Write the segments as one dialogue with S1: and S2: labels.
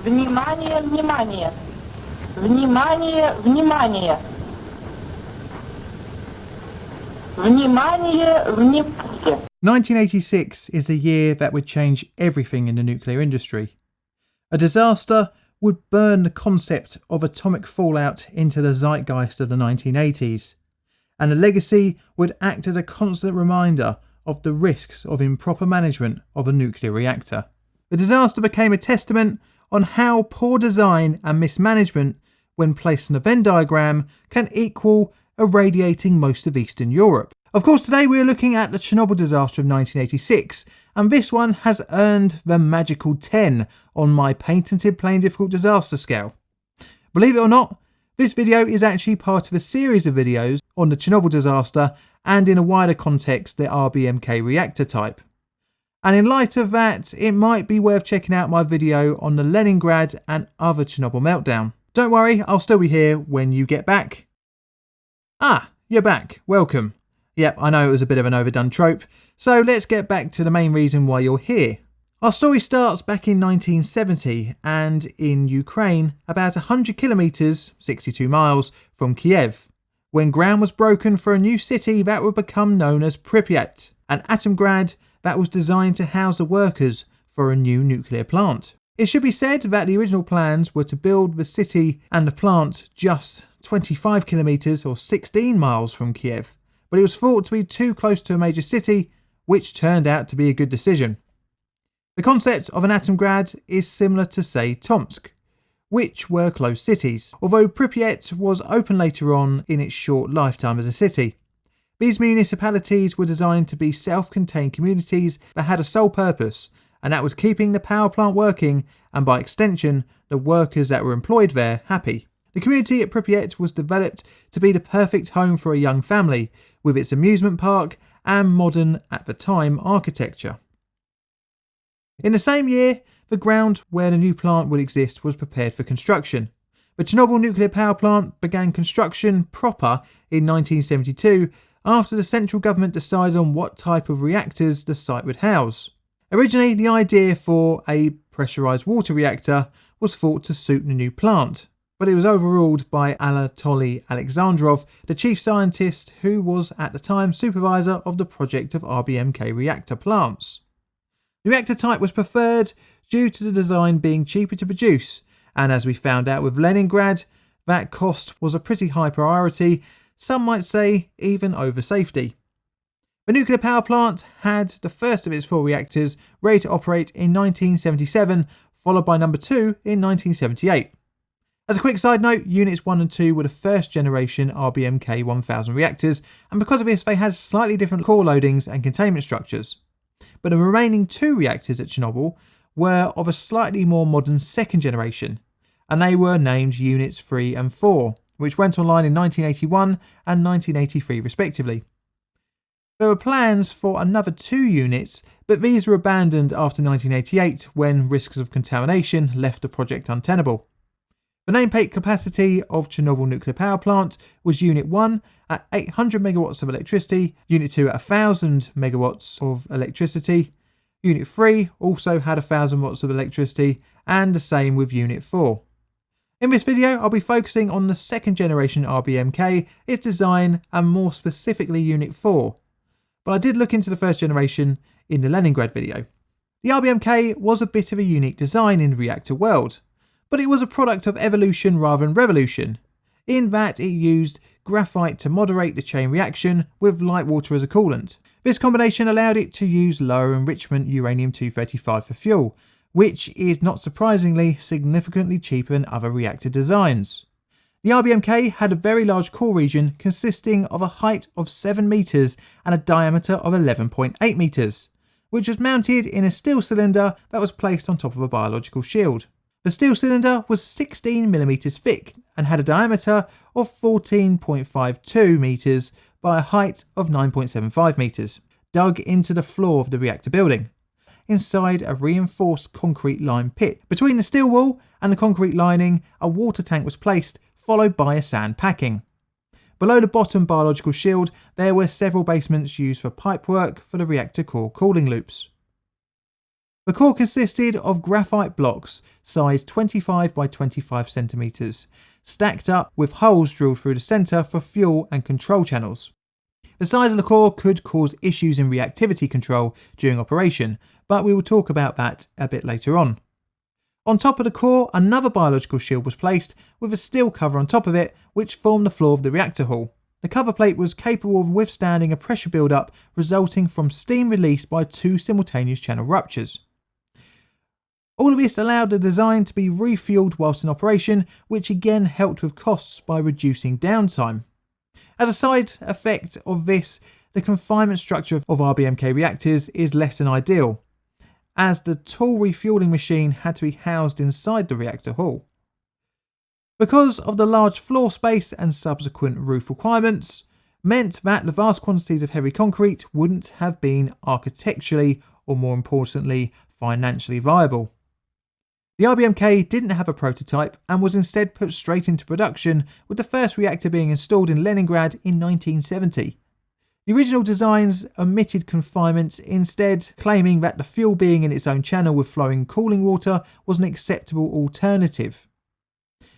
S1: Внимание, внимание! Внимание, внимание! Внимание, внимание!
S2: 1986 is the year that would change everything in the nuclear industry. A disaster would burn the concept of atomic fallout into the zeitgeist of the 1980s, and the legacy would act as a constant reminder of the risks of improper management of a nuclear reactor. The disaster became a testament on how poor design and mismanagement, when placed in a Venn diagram, can equal irradiating most of Eastern Europe. Of course, today we are looking at the Chernobyl disaster of 1986, and this one has earned the magical 10 on my patented plain difficult disaster scale. Believe it or not, this video is actually part of a series of videos on the Chernobyl disaster and, in a wider context, the RBMK reactor type. And in light of that, it might be worth checking out my video on the Leningrad and other Chernobyl meltdown. Don't worry, I'll still be here when you get back. Ah, you're back. Welcome. Yep, I know it was a bit of an overdone trope, so let's get back to the main reason why you're here. Our story starts back in 1970 and in Ukraine, about 100 kilometres, 62 miles, from Kiev, when ground was broken for a new city that would become known as Pripyat, an atomgrad that was designed to house the workers for a new nuclear plant. It should be said that the original plans were to build the city and the plant just 25 kilometres or 16 miles from Kiev, but it was thought to be too close to a major city, which turned out to be a good decision. The concept of an atomgrad is similar to, say, Tomsk, which were closed cities, although Pripyat was open later on in its short lifetime as a city. These municipalities were designed to be self-contained communities that had a sole purpose, and that was keeping the power plant working and, by extension, the workers that were employed there happy. The community at Pripyat was developed to be the perfect home for a young family, with its amusement park and modern, at the time, architecture. In the same year, the ground where the new plant would exist was prepared for construction. The Chernobyl Nuclear Power Plant began construction proper in 1972 after the central government decided on what type of reactors the site would house. Originally, the idea for a pressurised water reactor was thought to suit the new plant, but it was overruled by Anatoly Alexandrov, the chief scientist who was at the time supervisor of the project of RBMK reactor plants. The reactor type was preferred due to the design being cheaper to produce, and as we found out with Leningrad, that cost was a pretty high priority, some might say even over safety. The nuclear power plant had the first of its 4 reactors ready to operate in 1977, followed by number 2 in 1978. As a quick side note, Units 1 and 2 were the first generation RBMK 1000 reactors, and because of this they had slightly different core loadings and containment structures. But the remaining 2 reactors at Chernobyl were of a slightly more modern second generation, and they were named Units 3 and 4, which went online in 1981 and 1983 respectively. There were plans for another 2 units, but these were abandoned after 1988 when risks of contamination left the project untenable. The nameplate capacity of Chernobyl Nuclear Power Plant was Unit 1 at 800 megawatts of electricity, Unit 2 at 1000 megawatts of electricity, Unit 3 also had 1000 watts of electricity, and the same with Unit 4. In this video, I'll be focusing on the second generation RBMK, its design, and more specifically Unit 4. But I did look into the first generation in the Leningrad video. The RBMK was a bit of a unique design in the reactor world, but it was a product of evolution rather than revolution, in that it used graphite to moderate the chain reaction with light water as a coolant. This combination allowed it to use lower enrichment uranium-235 for fuel, which is not surprisingly significantly cheaper than other reactor designs. The RBMK had a very large core region consisting of a height of 7 metres and a diameter of 11.8 metres, which was mounted in a steel cylinder that was placed on top of a biological shield. The steel cylinder was 16mm thick and had a diameter of 14.52 metres by a height of 9.75 metres, dug into the floor of the reactor building, inside a reinforced concrete lined pit. Between the steel wall and the concrete lining, a water tank was placed, followed by a sand packing. Below the bottom biological shield, there were several basements used for pipework for the reactor core cooling loops. The core consisted of graphite blocks sized 25 by 25 centimeters, stacked up with holes drilled through the center for fuel and control channels. The size of the core could cause issues in reactivity control during operation, but we will talk about that a bit later on. On top of the core, another biological shield was placed with a steel cover on top of it, which formed the floor of the reactor hall. The cover plate was capable of withstanding a pressure build-up resulting from steam released by two simultaneous channel ruptures. All of this allowed the design to be refueled whilst in operation, which again helped with costs by reducing downtime. As a side effect of this, the confinement structure of RBMK reactors is less than ideal, as the tall refueling machine had to be housed inside the reactor hall. Because of the large floor space and subsequent roof requirements, meant that the vast quantities of heavy concrete wouldn't have been architecturally, or more importantly, financially viable. The RBMK didn't have a prototype and was instead put straight into production, with the first reactor being installed in Leningrad in 1970. The original designs omitted confinement, instead claiming that the fuel being in its own channel with flowing cooling water was an acceptable alternative.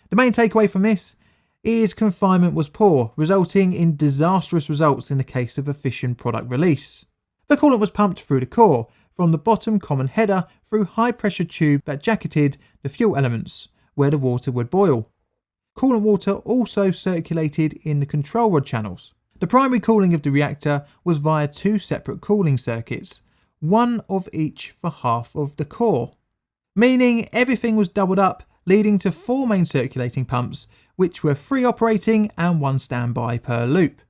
S2: The main takeaway from this is confinement was poor, resulting in disastrous results in the case of efficient product release. The coolant was pumped through the core, from the bottom common header through high pressure tube that jacketed the fuel elements, where the water would boil. Coolant water also circulated in the control rod channels. The primary cooling of the reactor was via two separate cooling circuits, one of each for half of the core, meaning everything was doubled up, leading to four main circulating pumps, which were 3 operating and 1 standby per loop.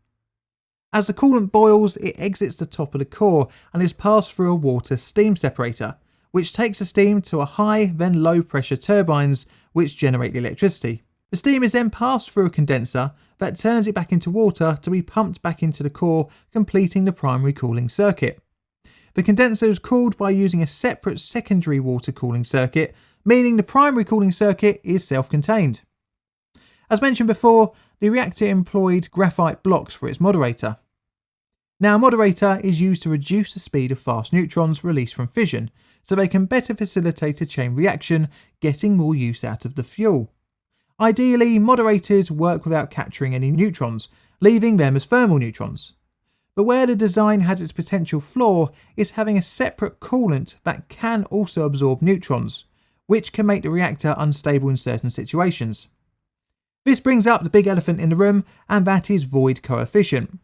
S2: As the coolant boils, it exits the top of the core and is passed through a water steam separator, which takes the steam to a high then low pressure turbines which generate the electricity. The steam is then passed through a condenser that turns it back into water to be pumped back into the core, completing the primary cooling circuit. The condenser is cooled by using a separate secondary water cooling circuit, meaning the primary cooling circuit is self-contained. As mentioned before, the reactor employed graphite blocks for its moderator. Now, a moderator is used to reduce the speed of fast neutrons released from fission, so they can better facilitate a chain reaction, getting more use out of the fuel. Ideally, moderators work without capturing any neutrons, leaving them as thermal neutrons. But where the design has its potential flaw is having a separate coolant that can also absorb neutrons, which can make the reactor unstable in certain situations. This brings up the big elephant in the room, and that is void coefficient.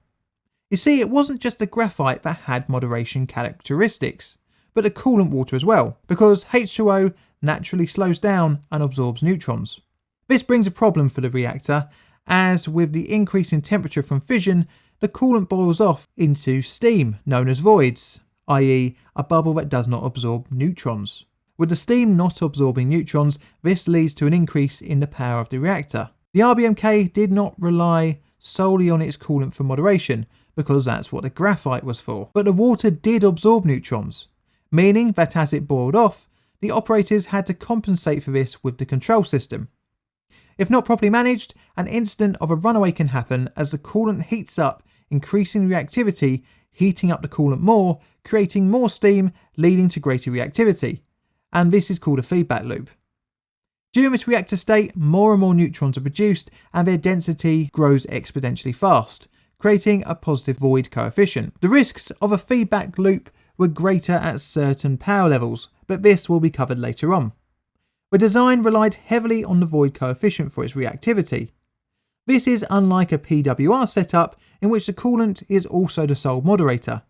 S2: You see, it wasn't just the graphite that had moderation characteristics, but the coolant water as well, because H2O naturally slows down and absorbs neutrons. This brings a problem for the reactor, as with the increase in temperature from fission, the coolant boils off into steam, known as voids, i.e. a bubble that does not absorb neutrons. With the steam not absorbing neutrons, this leads to an increase in the power of the reactor. The RBMK did not rely solely on its coolant for moderation, because that's what the graphite was for, but the water did absorb neutrons, meaning that as it boiled off, the operators had to compensate for this with the control system. If not properly managed, an incident of a runaway can happen as the coolant heats up, increasing reactivity, heating up the coolant more, creating more steam, leading to greater reactivity, and this is called a feedback loop. During this reactor state, more and more neutrons are produced and their density grows exponentially fast, creating a positive void coefficient. The risks of a feedback loop were greater at certain power levels, but this will be covered later on. The design relied heavily on the void coefficient for its reactivity. This is unlike a PWR setup in which the coolant is also the sole moderator,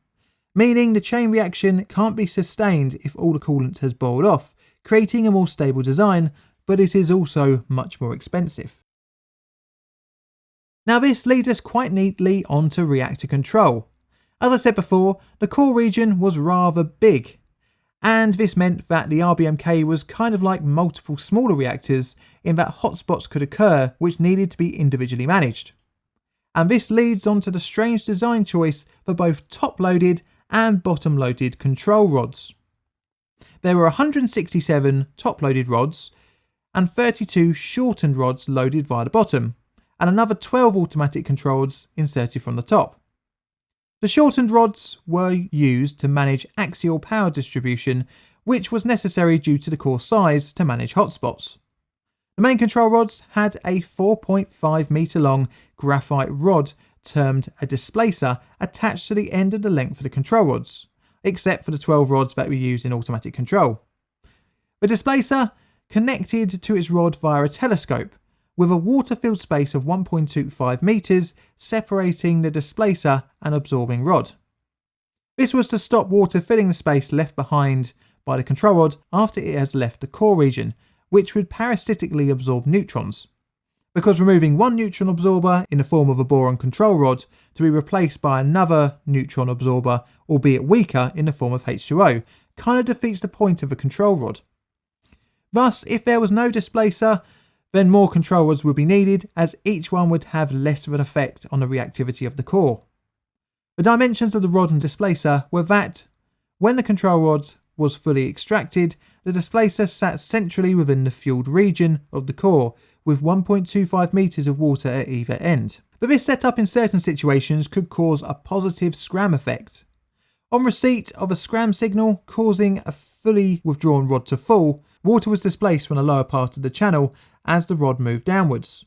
S2: meaning the chain reaction can't be sustained if all the coolant has boiled off, creating a more stable design, but it is also much more expensive. Now this leads us quite neatly onto reactor control. As I said before, the core region was rather big, and this meant that the RBMK was kind of like multiple smaller reactors in that hotspots could occur which needed to be individually managed. And this leads on to the strange design choice for both top-loaded and bottom-loaded control rods. There were 167 top-loaded rods and 32 shortened rods loaded via the bottom, and another 12 automatic controls inserted from the top. The shortened rods were used to manage axial power distribution, which was necessary due to the core size to manage hotspots. The main control rods had a 4.5 metre long graphite rod termed a displacer attached to the end of the length of the control rods, except for the 12 rods that were used in automatic control. The displacer connected to its rod via a telescope, with a water-filled space of 1.25 metres separating the displacer and absorbing rod. This was to stop water filling the space left behind by the control rod after it has left the core region, which would parasitically absorb neutrons, because removing one neutron absorber in the form of a boron control rod to be replaced by another neutron absorber, albeit weaker, in the form of H2O, kind of defeats the point of a control rod. Thus, if there was no displacer, then more control rods would be needed, as each one would have less of an effect on the reactivity of the core. The dimensions of the rod and displacer were that, when the control rod was fully extracted, the displacer sat centrally within the fueled region of the core, with 1.25 metres of water at either end. But this setup in certain situations could cause a positive scram effect. On receipt of a scram signal causing a fully withdrawn rod to fall, water was displaced from the lower part of the channel as the rod moved downwards.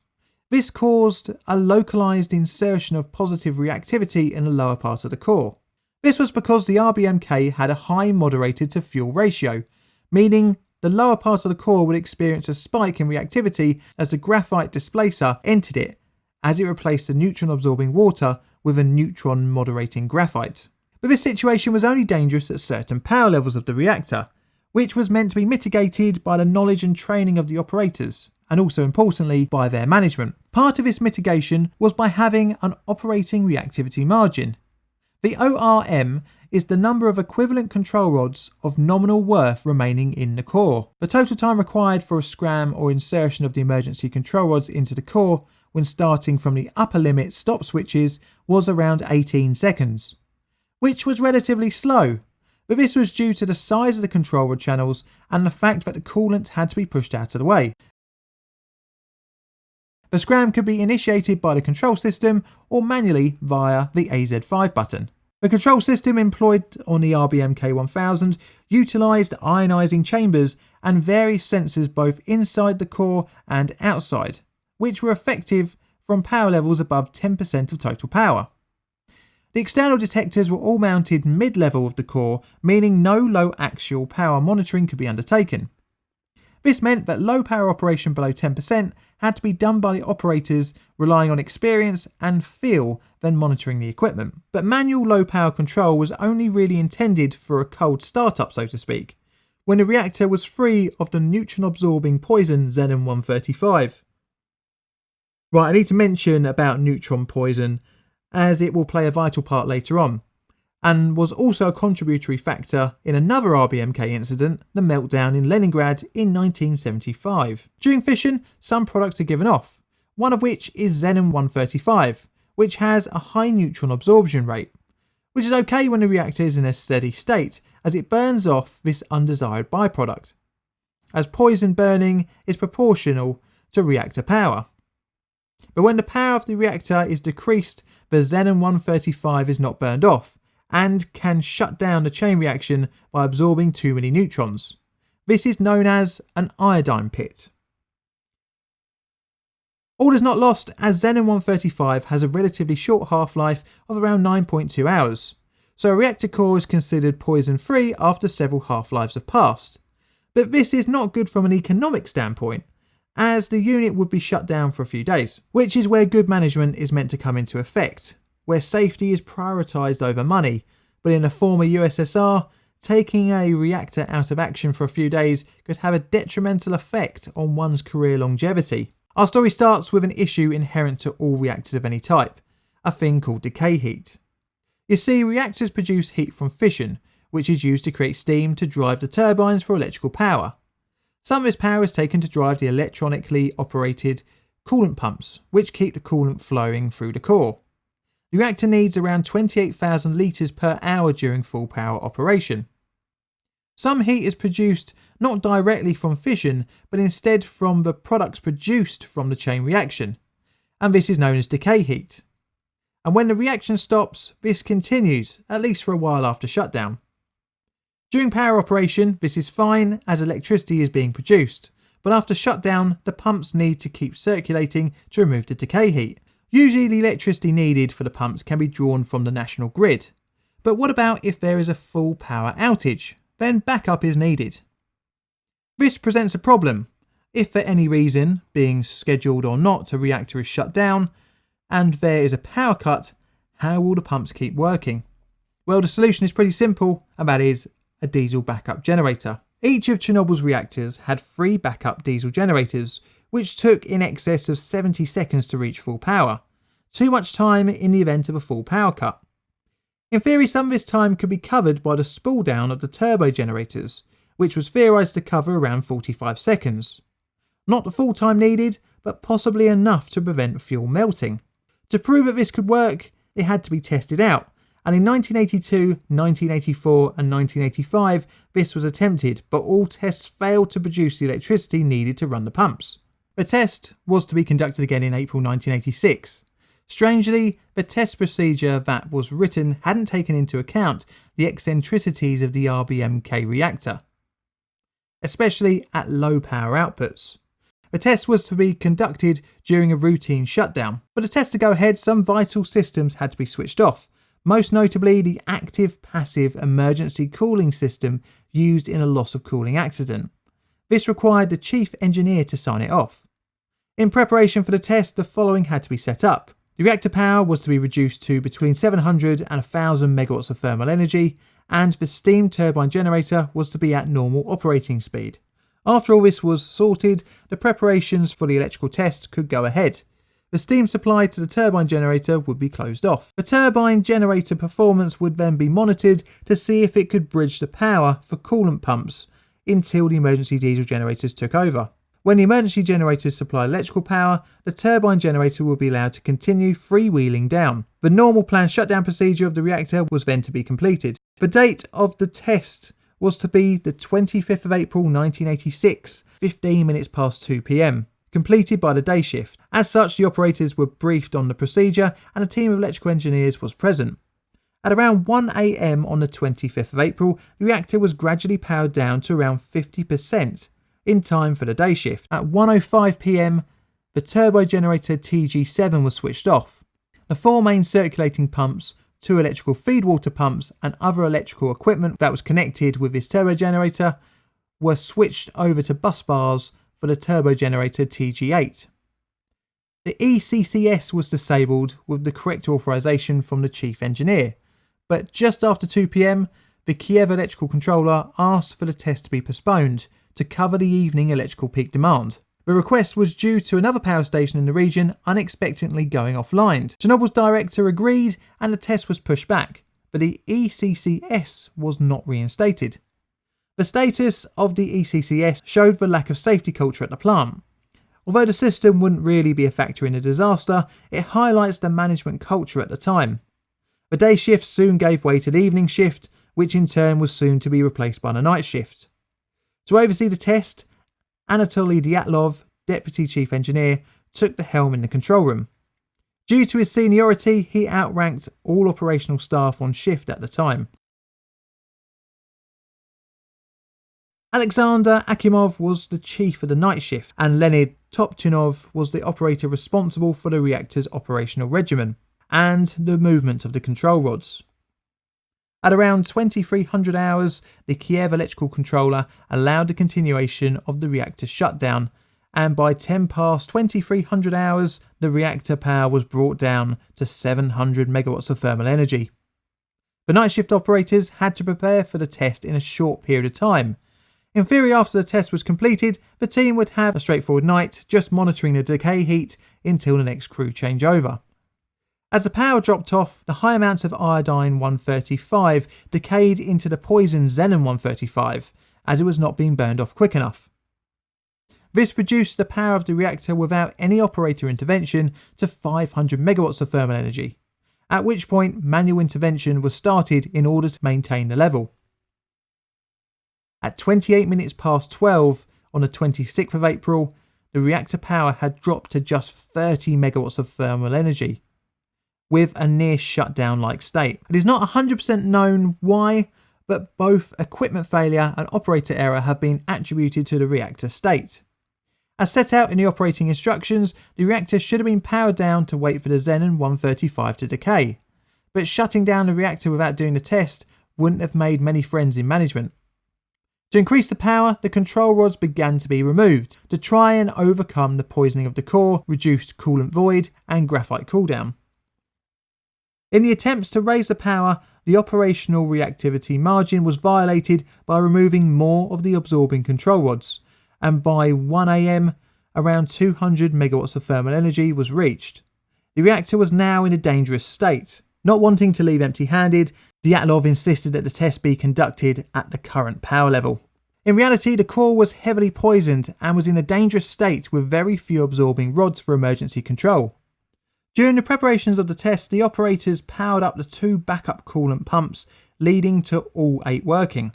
S2: This caused a localised insertion of positive reactivity in the lower part of the core. This was because the RBMK had a high moderated to fuel ratio, meaning the lower part of the core would experience a spike in reactivity as the graphite displacer entered it, as it replaced the neutron absorbing water with a neutron moderating graphite. But this situation was only dangerous at certain power levels of the reactor, which was meant to be mitigated by the knowledge and training of the operators, and also importantly by their management. Part of this mitigation was by having an operating reactivity margin. The ORM is the number of equivalent control rods of nominal worth remaining in the core. The total time required for a scram or insertion of the emergency control rods into the core when starting from the upper limit stop switches was around 18 seconds, which was relatively slow, but this was due to the size of the control rod channels and the fact that the coolant had to be pushed out of the way. The scram could be initiated by the control system or manually via the AZ5 button. The control system employed on the RBMK-1000 utilised ionising chambers and various sensors both inside the core and outside, which were effective from power levels above 10% of total power. The external detectors were all mounted mid-level of the core, meaning no low actual power monitoring could be undertaken. This meant that low power operation below 10% had to be done by the operators relying on experience and feel when monitoring the equipment. But manual low power control was only really intended for a cold startup, so to speak, when the reactor was free of the neutron absorbing poison xenon-135. Right, I need to mention about neutron poison, as it will play a vital part later on, and was also a contributory factor in another RBMK incident, the meltdown in Leningrad in 1975. During fission, some products are given off, one of which is xenon-135, which has a high neutron absorption rate, which is okay when the reactor is in a steady state, as it burns off this undesired byproduct, as poison burning is proportional to reactor power. But when the power of the reactor is decreased, the xenon-135 is not burned off, and can shut down the chain reaction by absorbing too many neutrons. This is known as an iodine pit. All is not lost, as xenon-135 has a relatively short half-life of around 9.2 hours, so a reactor core is considered poison-free after several half-lives have passed. But this is not good from an economic standpoint, as the unit would be shut down for a few days, which is where good management is meant to come into effect, where safety is prioritised over money, but in a former USSR, taking a reactor out of action for a few days could have a detrimental effect on one's career longevity. Our story starts with an issue inherent to all reactors of any type, a thing called decay heat. You see, reactors produce heat from fission, which is used to create steam to drive the turbines for electrical power. Some of this power is taken to drive the electronically operated coolant pumps, which keep the coolant flowing through the core. The reactor needs around 28,000 litres per hour during full power operation. Some heat is produced not directly from fission, but instead from the products produced from the chain reaction, and this is known as decay heat. And when the reaction stops, this continues, at least for a while after shutdown. During power operation, this is fine as electricity is being produced, but after shutdown, the pumps need to keep circulating to remove the decay heat. Usually the electricity needed for the pumps can be drawn from the national grid. But what about if there is a full power outage? Then backup is needed. This presents a problem. If for any reason, being scheduled or not, a reactor is shut down and there is a power cut, how will the pumps keep working? Well, the solution is pretty simple, and that is a diesel backup generator. Each of Chernobyl's reactors had 3 backup diesel generators, which took in excess of 70 seconds to reach full power. Too much time in the event of a full power cut. In theory, some of this time could be covered by the spool down of the turbo generators, which was theorised to cover around 45 seconds. Not the full time needed, but possibly enough to prevent fuel melting. To prove that this could work, it had to be tested out, and in 1982, 1984 and 1985 this was attempted, but all tests failed to produce the electricity needed to run the pumps. The test was to be conducted again in April 1986. Strangely, the test procedure that was written hadn't taken into account the eccentricities of the RBMK reactor, especially at low power outputs. The test was to be conducted during a routine shutdown. For the test to go ahead, some vital systems had to be switched off, most notably the active-passive emergency cooling system used in a loss of cooling accident. This required the chief engineer to sign it off. In preparation for the test, the following had to be set up. The reactor power was to be reduced to between 700 and 1000 megawatts of thermal energy, and the steam turbine generator was to be at normal operating speed. After all this was sorted, the preparations for the electrical test could go ahead. The steam supply to the turbine generator would be closed off. The turbine generator performance would then be monitored to see if it could bridge the power for coolant pumps until the emergency diesel generators took over. When the emergency generators supply electrical power, the turbine generator will be allowed to continue freewheeling down. The normal planned shutdown procedure of the reactor was then to be completed. The date of the test was to be the 25th of April 1986, 15 minutes past 2 p.m, completed by the day shift. As such, the operators were briefed on the procedure and a team of electrical engineers was present. At around 1 a.m. on the 25th of April, the reactor was gradually powered down to around 50% in time for the day shift. At 1:05 p.m, the turbo generator TG7 was switched off. The 4 main circulating pumps, 2 electrical feed water pumps and other electrical equipment that was connected with this turbo generator were switched over to bus bars for the turbo generator TG8. The ECCS was disabled with the correct authorization from the chief engineer, but just after 2 p.m, the Kiev electrical controller asked for the test to be postponed to cover the evening electrical peak demand. The request was due to another power station in the region unexpectedly going offline. Chernobyl's director agreed and the test was pushed back, but the ECCS was not reinstated. The status of the ECCS showed the lack of safety culture at the plant. Although the system wouldn't really be a factor in a disaster, it highlights the management culture at the time. The day shift soon gave way to the evening shift, which in turn was soon to be replaced by the night shift. To oversee the test, Anatoly Dyatlov, Deputy Chief Engineer, took the helm in the control room. Due to his seniority, he outranked all operational staff on shift at the time. Alexander Akimov was the chief of the night shift, and Leonid Toptunov was the operator responsible for the reactor's operational regimen and the movement of the control rods. At around 2300 hours, the Kiev electrical controller allowed the continuation of the reactor shutdown, and by 10 past 2300 hours, the reactor power was brought down to 700 megawatts of thermal energy. The night shift operators had to prepare for the test in a short period of time. In theory, after the test was completed, the team would have a straightforward night, just monitoring the decay heat until the next crew changeover. As the power dropped off, the high amounts of iodine-135 decayed into the poison xenon-135, as it was not being burned off quick enough. This reduced the power of the reactor without any operator intervention to 500 megawatts of thermal energy, at which point manual intervention was started in order to maintain the level. At 28 minutes past 12 on the 26th of April, the reactor power had dropped to just 30 megawatts of thermal energy, with a near shutdown-like state. It is not 100% known why, but both equipment failure and operator error have been attributed to the reactor state. As set out in the operating instructions, the reactor should have been powered down to wait for the xenon 135 to decay, but shutting down the reactor without doing the test wouldn't have made many friends in management. To increase the power, the control rods began to be removed to try and overcome the poisoning of the core, reduced coolant void and graphite cooldown. In the attempts to raise the power, the operational reactivity margin was violated by removing more of the absorbing control rods, and by 1 AM around 200 megawatts of thermal energy was reached. The reactor was now in a dangerous state. Not wanting to leave empty-handed, Dyatlov insisted that the test be conducted at the current power level. In reality, the core was heavily poisoned and was in a dangerous state with very few absorbing rods for emergency control. During the preparations of the test, the operators powered up the 2 backup coolant pumps, leading to all 8 working.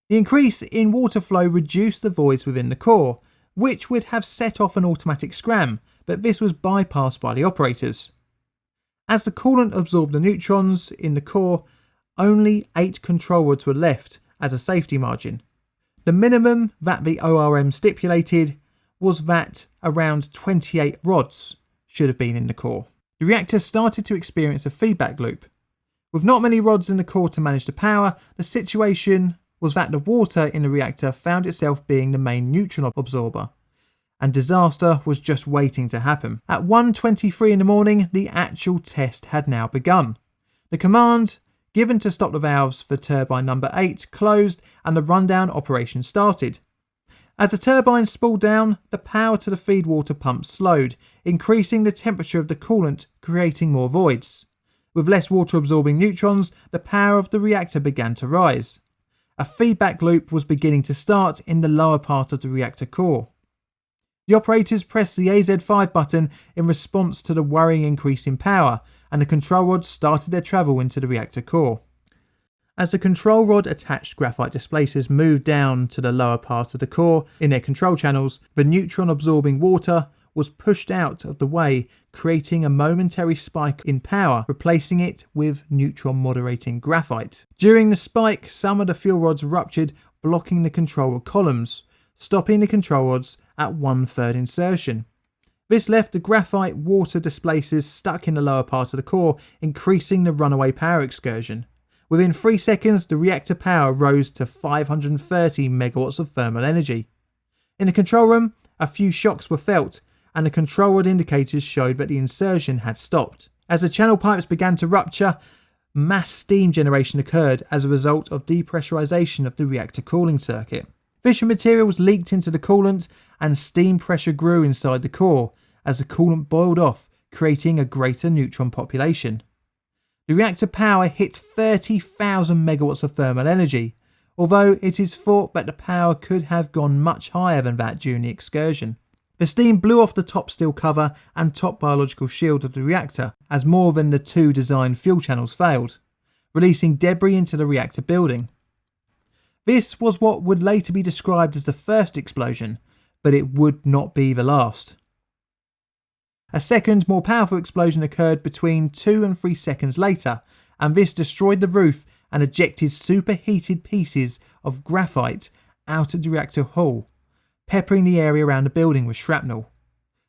S2: The increase in water flow reduced the voids within the core, which would have set off an automatic scram, but this was bypassed by the operators. As the coolant absorbed the neutrons in the core, only 8 control rods were left as a safety margin. The minimum that the ORM stipulated was that around 28 rods should have been in the core. The reactor started to experience a feedback loop. With not many rods in the core to manage the power, the situation was that the water in the reactor found itself being the main neutron absorber, and disaster was just waiting to happen. At 1:23 in the morning, the actual test had now begun. The command given to stop the valves for turbine number 8 closed and the rundown operation started. As the turbine spooled down, the power to the feed water pump slowed, increasing the temperature of the coolant, creating more voids. With less water absorbing neutrons, the power of the reactor began to rise. A feedback loop was beginning to start in the lower part of the reactor core. The operators pressed the AZ5 button in response to the worrying increase in power, and the control rods started their travel into the reactor core. As the control rod attached graphite displacers moved down to the lower part of the core in their control channels, the neutron absorbing water was pushed out of the way, creating a momentary spike in power, replacing it with neutron moderating graphite. During the spike, some of the fuel rods ruptured, blocking the control rod columns, stopping the control rods at 1/3 insertion. This left the graphite water displacers stuck in the lower part of the core, increasing the runaway power excursion. Within 3 seconds, the reactor power rose to 530 megawatts of thermal energy. In the control room, a few shocks were felt, and the control rod indicators showed that the insertion had stopped. As the channel pipes began to rupture, mass steam generation occurred as a result of depressurization of the reactor cooling circuit. Fission materials leaked into the coolant and steam pressure grew inside the core as the coolant boiled off, creating a greater neutron population. The reactor power hit 30,000 megawatts of thermal energy, although it is thought that the power could have gone much higher than that during the excursion. The steam blew off the top steel cover and top biological shield of the reactor as more than the 2 designed fuel channels failed, releasing debris into the reactor building. This was what would later be described as the first explosion, but it would not be the last. A second, more powerful explosion occurred between 2 and 3 seconds later, and this destroyed the roof and ejected superheated pieces of graphite out of the reactor hull, peppering the area around the building with shrapnel.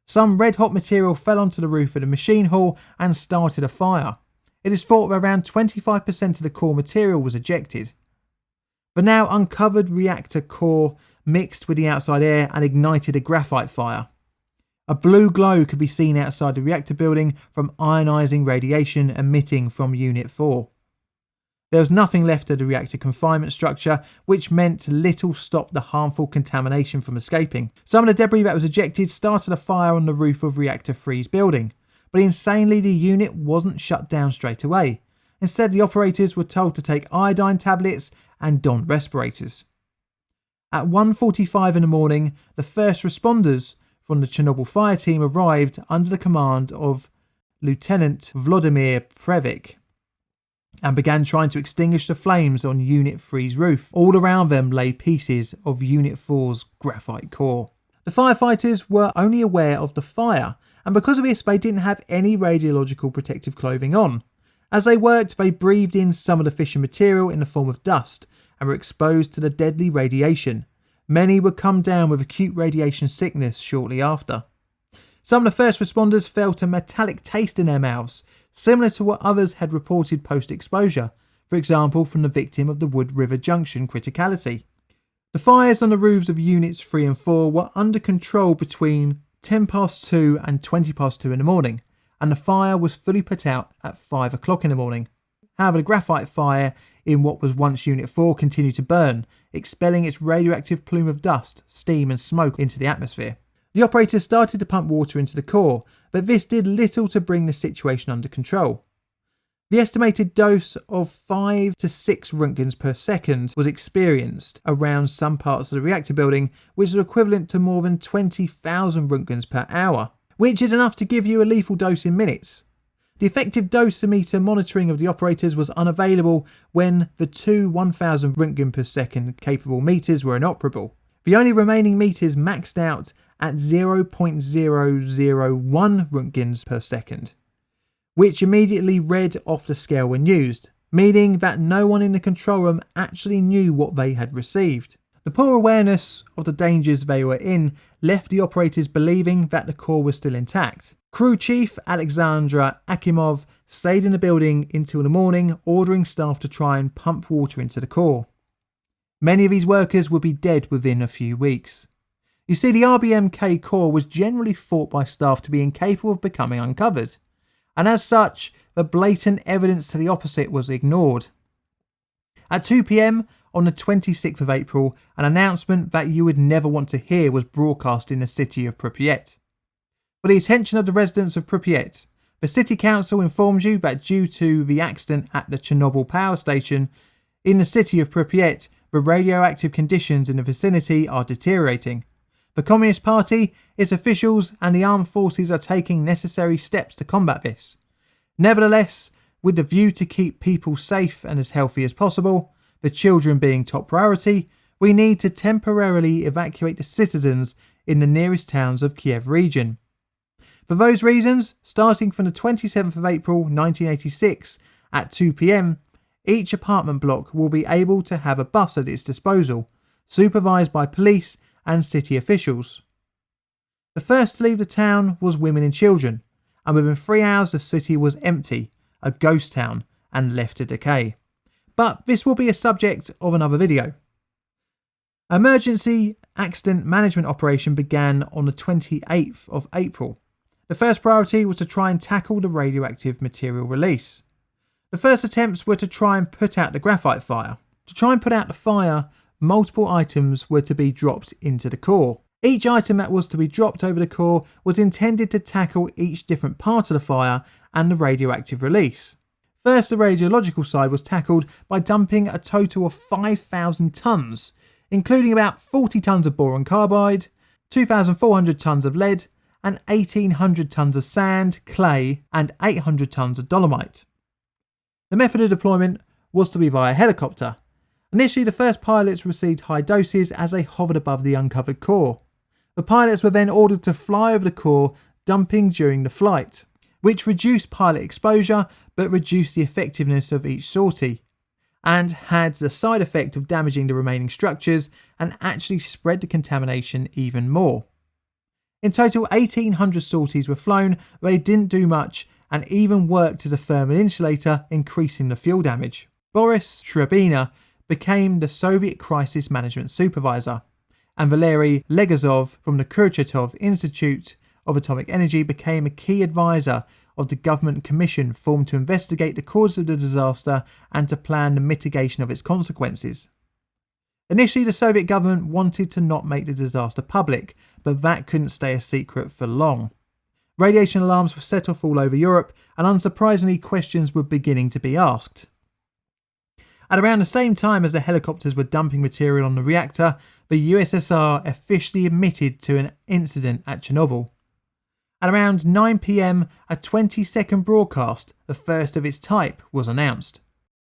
S2: Some red-hot material fell onto the roof of the machine hall and started a fire. It is thought that around 25% of the core material was ejected. The now uncovered reactor core mixed with the outside air and ignited a graphite fire. A blue glow could be seen outside the reactor building from ionizing radiation emitting from Unit 4. There was nothing left of the reactor confinement structure, which meant little stopped the harmful contamination from escaping. Some of the debris that was ejected started a fire on the roof of Reactor 3's building, but insanely the unit wasn't shut down straight away. Instead, the operators were told to take iodine tablets and don respirators. At 1:45 in the morning, the first responders from the Chernobyl fire team arrived under the command of Lieutenant Vladimir Pripyat and began trying to extinguish the flames on Unit 3's roof. All around them lay pieces of Unit 4's graphite core. The firefighters were only aware of the fire, and because of this they didn't have any radiological protective clothing on, As they worked, they breathed in some of the fission material in the form of dust and were exposed to the deadly radiation. Many would come down with acute radiation sickness shortly after. Some of the first responders felt a metallic taste in their mouths, similar to what others had reported post-exposure, for example from the victim of the Wood River Junction criticality. The fires on the roofs of Units 3 and 4 were under control between 2:10 and 2:20 in the morning, and the fire was fully put out at 5 o'clock in the morning. However, the graphite fire in what was once Unit 4 continued to burn, expelling its radioactive plume of dust, steam and smoke into the atmosphere. The operators started to pump water into the core, but this did little to bring the situation under control. The estimated dose of 5 to 6 Röntgens per second was experienced around some parts of the reactor building, which is equivalent to more than 20,000 Röntgens per hour, which is enough to give you a lethal dose in minutes. The effective dosimeter monitoring of the operators was unavailable when the two 1000 Röntgen per second capable meters were inoperable. The only remaining meters maxed out at 0.001 Röntgens per second, which immediately read off the scale when used, meaning that no one in the control room actually knew what they had received. The poor awareness of the dangers they were in left the operators believing that the core was still intact. Crew Chief Alexandra Akimov stayed in the building until the morning, ordering staff to try and pump water into the core. Many of these workers would be dead within a few weeks. You see, the RBMK core was generally thought by staff to be incapable of becoming uncovered, and as such, the blatant evidence to the opposite was ignored. At 2 p.m. on the 26th of April, an announcement that you would never want to hear was broadcast in the city of Pripyat. For the attention of the residents of Pripyat, the city council informs you that due to the accident at the Chernobyl power station in the city of Pripyat, the radioactive conditions in the vicinity are deteriorating. The Communist Party, its officials and the armed forces are taking necessary steps to combat this. Nevertheless, with the view to keep people safe and as healthy as possible, the children being top priority, we need to temporarily evacuate the citizens in the nearest towns of Kiev region. For those reasons, starting from the 27th of April 1986 at 2 p.m, each apartment block will be able to have a bus at its disposal, supervised by police and city officials. The first to leave the town was women and children, and within 3 hours the city was empty, a ghost town, and left to decay. But this will be a subject of another video. Emergency accident management operation began on the 28th of April. The first priority was to try and tackle the radioactive material release. The first attempts were to try and put out the graphite fire. To try and put out the fire, multiple items were to be dropped into the core. Each item that was to be dropped over the core was intended to tackle each different part of the fire and the radioactive release. First, the radiological side was tackled by dumping a total of 5,000 tonnes, including about 40 tonnes of boron carbide, 2,400 tonnes of lead, and 1,800 tonnes of sand, clay, and 800 tonnes of dolomite. The method of deployment was to be via helicopter. Initially, the first pilots received high doses as they hovered above the uncovered core. The pilots were then ordered to fly over the core, dumping during the flight, which reduced pilot exposure but reduced the effectiveness of each sortie, and had the side effect of damaging the remaining structures and actually spread the contamination even more. In total, 1,800 sorties were flown, but they didn't do much and even worked as a thermal insulator, increasing the fuel damage. Boris Trebina became the Soviet Crisis Management Supervisor, and Valery Legazov from the Kurchatov Institute of Atomic Energy became a key advisor of the government commission formed to investigate the cause of the disaster and to plan the mitigation of its consequences. Initially, the Soviet government wanted to not make the disaster public, but that couldn't stay a secret for long. Radiation alarms were set off all over Europe, and unsurprisingly, questions were beginning to be asked. At around the same time as the helicopters were dumping material on the reactor, the USSR officially admitted to an incident at Chernobyl. At around 9 p.m, a 20-second broadcast, the first of its type, was announced.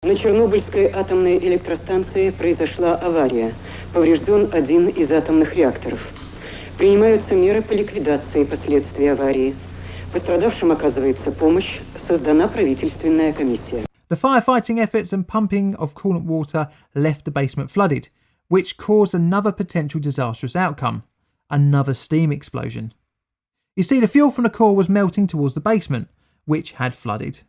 S3: На Чернобыльской атомной электростанции произошла авария. Поврежден один из атомных реакторов. Принимаются меры по ликвидации последствий аварии. Пострадавшим оказывается помощь, создана правительственная комиссия.
S2: The firefighting efforts and pumping of coolant water left the basement flooded, which caused another potential disastrous outcome, another steam explosion. You see, the fuel from the core was melting towards the basement, which had flooded.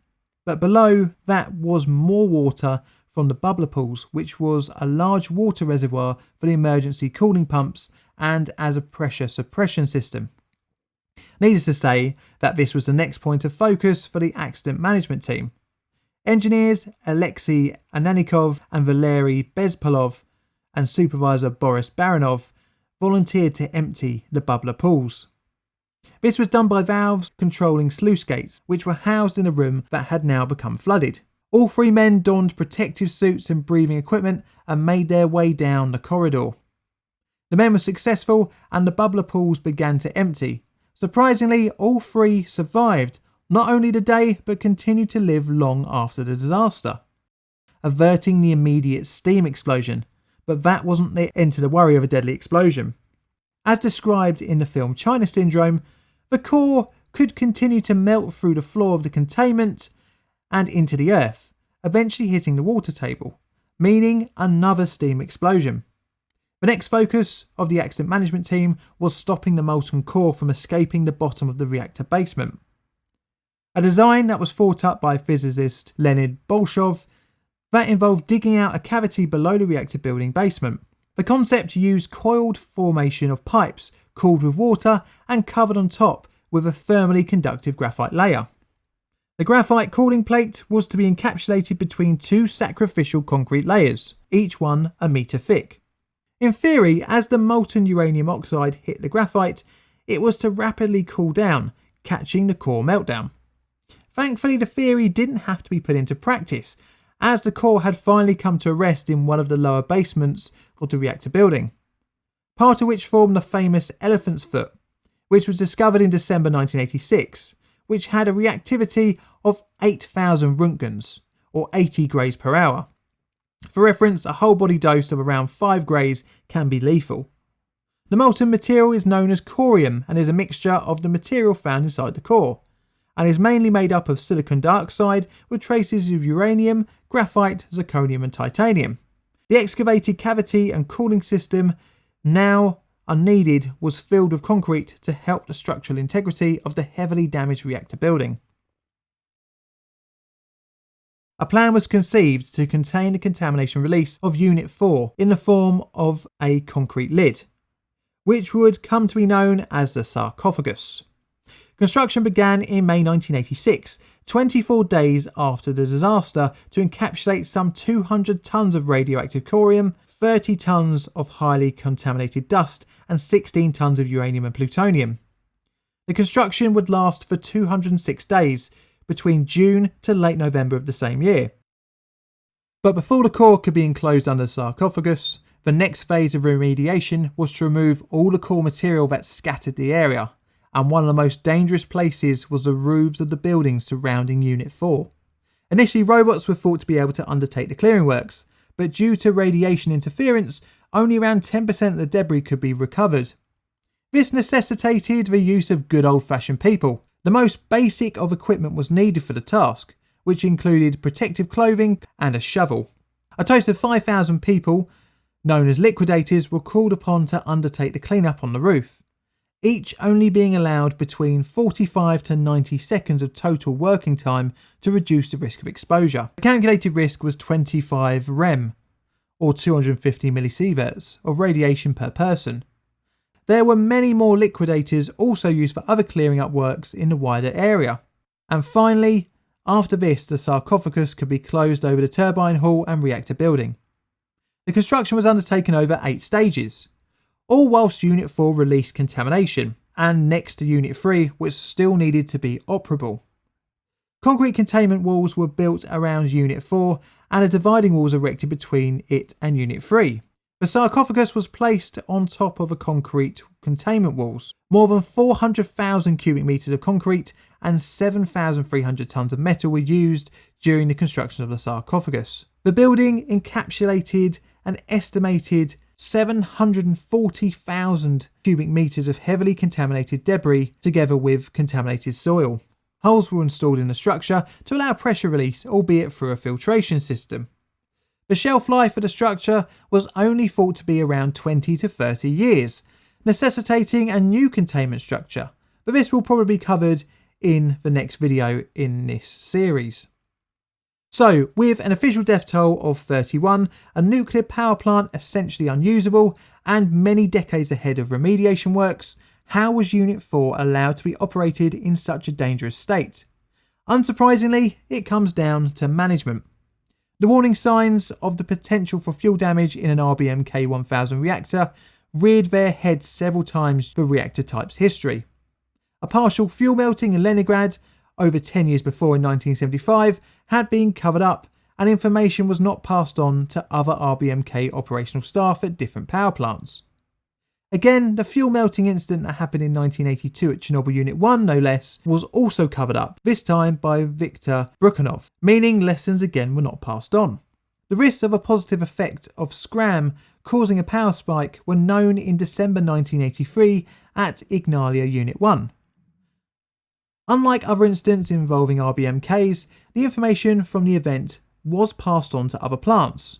S2: But below that was more water from the bubbler pools, which was a large water reservoir for the emergency cooling pumps and as a pressure suppression system. Needless to say that this was the next point of focus for the accident management team. Engineers Alexei Ananikov and Valery Bezpolov and supervisor Boris Baranov volunteered to empty the bubbler pools. This was done by valves controlling sluice gates, which were housed in a room that had now become flooded. All three men donned protective suits and breathing equipment and made their way down the corridor. The men were successful and the bubbler pools began to empty. Surprisingly, all three survived, not only the day but continued to live long after the disaster, averting the immediate steam explosion. But that wasn't the end to the worry of a deadly explosion. As described in the film China Syndrome, the core could continue to melt through the floor of the containment and into the earth, eventually hitting the water table, meaning another steam explosion. The next focus of the accident management team was stopping the molten core from escaping the bottom of the reactor basement. A design that was thought up by physicist Leonid Bolshov that involved digging out a cavity below the reactor building basement. The concept used coiled formation of pipes cooled with water and covered on top with a thermally conductive graphite layer. The graphite cooling plate was to be encapsulated between two sacrificial concrete layers, each one a metre thick. In theory, as the molten uranium oxide hit the graphite, it was to rapidly cool down, catching the core meltdown. Thankfully, the theory didn't have to be put into practice, as the core had finally come to rest in one of the lower basements of the reactor building, part of which formed the famous Elephant's Foot, which was discovered in December 1986, which had a reactivity of 8,000 Röntgens, or 80 grays per hour. For reference, a whole body dose of around 5 grays can be lethal. The molten material is known as corium and is a mixture of the material found inside the core, and is mainly made up of silicon dioxide with traces of uranium, graphite, zirconium and titanium. The excavated cavity and cooling system, now unneeded, was filled with concrete to help the structural integrity of the heavily damaged reactor building. A plan was conceived to contain the contamination release of Unit 4 in the form of a concrete lid, which would come to be known as the sarcophagus. Construction began in May 1986, 24 days after the disaster, to encapsulate some 200 tonnes of radioactive corium, 30 tonnes of highly contaminated dust, and 16 tonnes of uranium and plutonium. The construction would last for 206 days, between June to late November of the same year. But before the core could be enclosed under the sarcophagus, the next phase of remediation was to remove all the core material that scattered the area, and one of the most dangerous places was the roofs of the buildings surrounding Unit 4. Initially, robots were thought to be able to undertake the clearing works, but due to radiation interference, only around 10% of the debris could be recovered. This necessitated the use of good old-fashioned people. The most basic of equipment was needed for the task, which included protective clothing and a shovel. A total of 5,000 people, known as liquidators, were called upon to undertake the cleanup on the roof, each only being allowed between 45 to 90 seconds of total working time to reduce the risk of exposure. The calculated risk was 25 rem, or 250 millisieverts, of radiation per person. There were many more liquidators also used for other clearing up works in the wider area. And finally, after this, the sarcophagus could be closed over the turbine hall and reactor building. The construction was undertaken over 8 stages, all whilst Unit 4 released contamination, and next to Unit 3, which still needed to be operable. Concrete containment walls were built around Unit 4 and a dividing wall was erected between it and Unit 3. The sarcophagus was placed on top of a concrete containment walls. More than 400,000 cubic metres of concrete and 7,300 tonnes of metal were used during the construction of the sarcophagus. The building encapsulated an estimated 740,000 cubic metres of heavily contaminated debris together with contaminated soil. Holes were installed in the structure to allow pressure release, albeit through a filtration system. The shelf life of the structure was only thought to be around 20 to 30 years, necessitating a new containment structure, but this will probably be covered in the next video in this series. So, with an official death toll of 31, a nuclear power plant essentially unusable, and many decades ahead of remediation works, how was Unit 4 allowed to be operated in such a dangerous state? Unsurprisingly, it comes down to management. The warning signs of the potential for fuel damage in an RBMK-1000 reactor reared their heads several times for reactor type's history. A partial fuel melting in Leningrad over 10 years before in 1975 had been covered up, and information was not passed on to other RBMK operational staff at different power plants. Again, the fuel melting incident that happened in 1982 at Chernobyl Unit 1, no less, was also covered up, this time by Viktor Brukhanov, meaning lessons again were not passed on. The risks of a positive effect of scram causing a power spike were known in December 1983 at Ignalia Unit 1. Unlike other incidents involving RBMKs, the information from the event was passed on to other plants,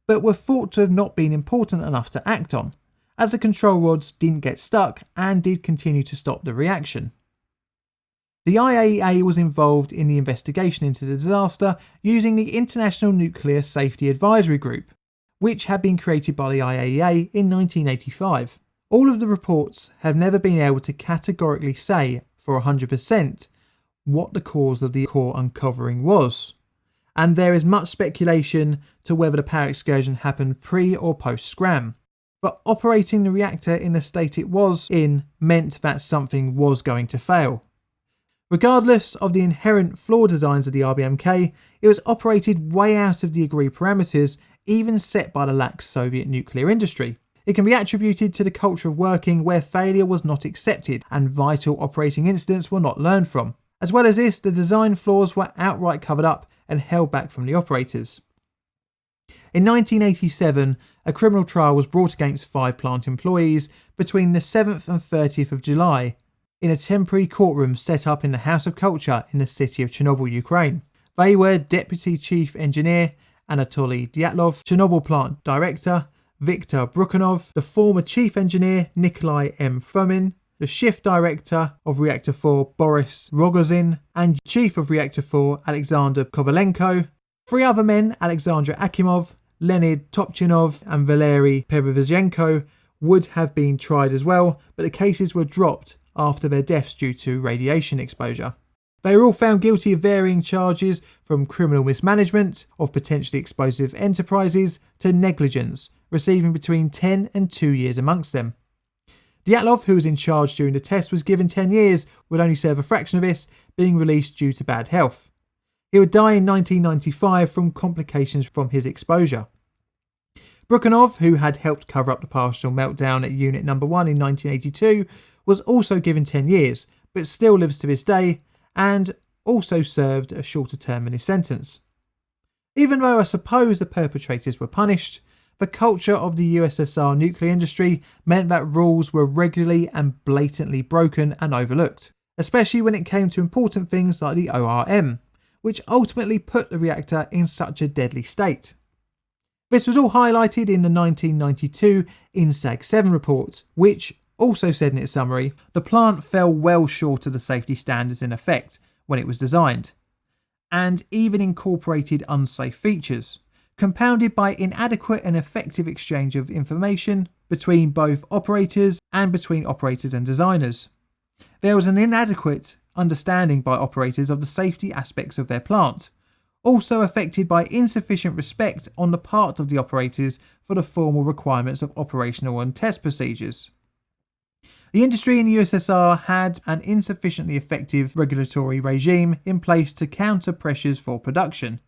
S2: but were thought to have not been important enough to act on, as the control rods didn't get stuck and did continue to stop the reaction. The IAEA was involved in the investigation into the disaster using the International Nuclear Safety Advisory Group, which had been created by the IAEA in 1985. All of the reports have never been able to categorically say for 100% what the cause of the core uncovering was, and there is much speculation to whether the power excursion happened pre or post scram. But operating the reactor in the state it was in meant that something was going to fail. Regardless of the inherent flawed designs of the RBMK, it was operated way out of the agreed parameters even set by the lax Soviet nuclear industry. It can be attributed to the culture of working where failure was not accepted and vital operating incidents were not learned from. As well as this, the design flaws were outright covered up and held back from the operators. In 1987, a criminal trial was brought against 5 plant employees between the 7th and 30th of July in a temporary courtroom set up in the House of Culture in the city of Chernobyl, Ukraine. They were Deputy Chief Engineer Anatoly Dyatlov, Chernobyl Plant Director Viktor Brukhanov, the former Chief Engineer Nikolai M. Fomin, the Shift Director of Reactor 4 Boris Rogozin, and Chief of Reactor 4 Alexander Kovalenko. 3 other men, Alexander Akimov, Leonid Topchinov and Valery Perevzhenko, would have been tried as well, but the cases were dropped after their deaths due to radiation exposure. They were all found guilty of varying charges from criminal mismanagement of potentially explosive enterprises to negligence, receiving between 10 and 2 years amongst them. Dyatlov, who was in charge during the test, was given 10 years, would only serve a fraction of this, being released due to bad health. He would die in 1995 from complications from his exposure. Brukhanov, who had helped cover up the partial meltdown at Unit No. 1 in 1982, was also given 10 years, but still lives to this day, and also served a shorter term in his sentence. Even though I suppose the perpetrators were punished, the culture of the USSR nuclear industry meant that rules were regularly and blatantly broken and overlooked, especially when it came to important things like the ORM, which ultimately put the reactor in such a deadly state. This was all highlighted in the 1992 INSAG 7 report, which also said in its summary, the plant fell well short of the safety standards in effect when it was designed, and even incorporated unsafe features, compounded by inadequate and effective exchange of information between both operators and between operators and designers. There was an inadequate understanding by operators of the safety aspects of their plant, also affected by insufficient respect on the part of the operators for the formal requirements of operational and test procedures. The industry in the USSR had an insufficiently effective regulatory regime in place to counter pressures for production.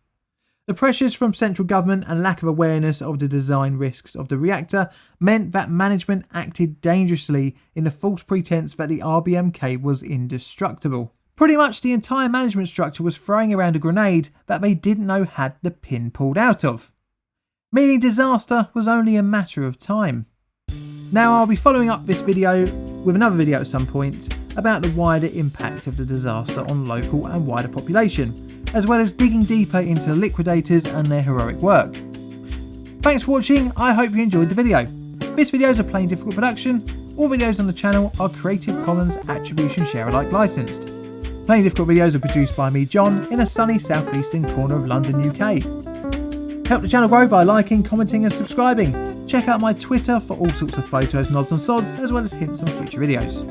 S2: The pressures from central government and lack of awareness of the design risks of the reactor meant that management acted dangerously in the false pretense that the RBMK was indestructible. Pretty much the entire management structure was throwing around a grenade that they didn't know had the pin pulled out of. meaning disaster was only a matter of time. Now I'll be following up this video with another video at some point about the wider impact of the disaster on local and wider population, as well as digging deeper into the liquidators and their heroic work. Thanks for watching, I hope you enjoyed the video. This video is a Plain Difficult production. All videos on the channel are Creative Commons Attribution Share Alike licensed. Plain Difficult videos are produced by me, John, in a sunny southeastern corner of London, UK. Help the channel grow by liking, commenting and subscribing. Check out my Twitter for all sorts of photos, nods and sods, as well as hints on future videos.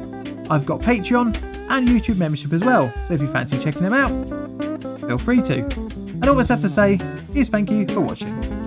S2: I've got Patreon and YouTube membership as well, so if you fancy checking them out, feel free to. And all that's left to say is thank you for watching.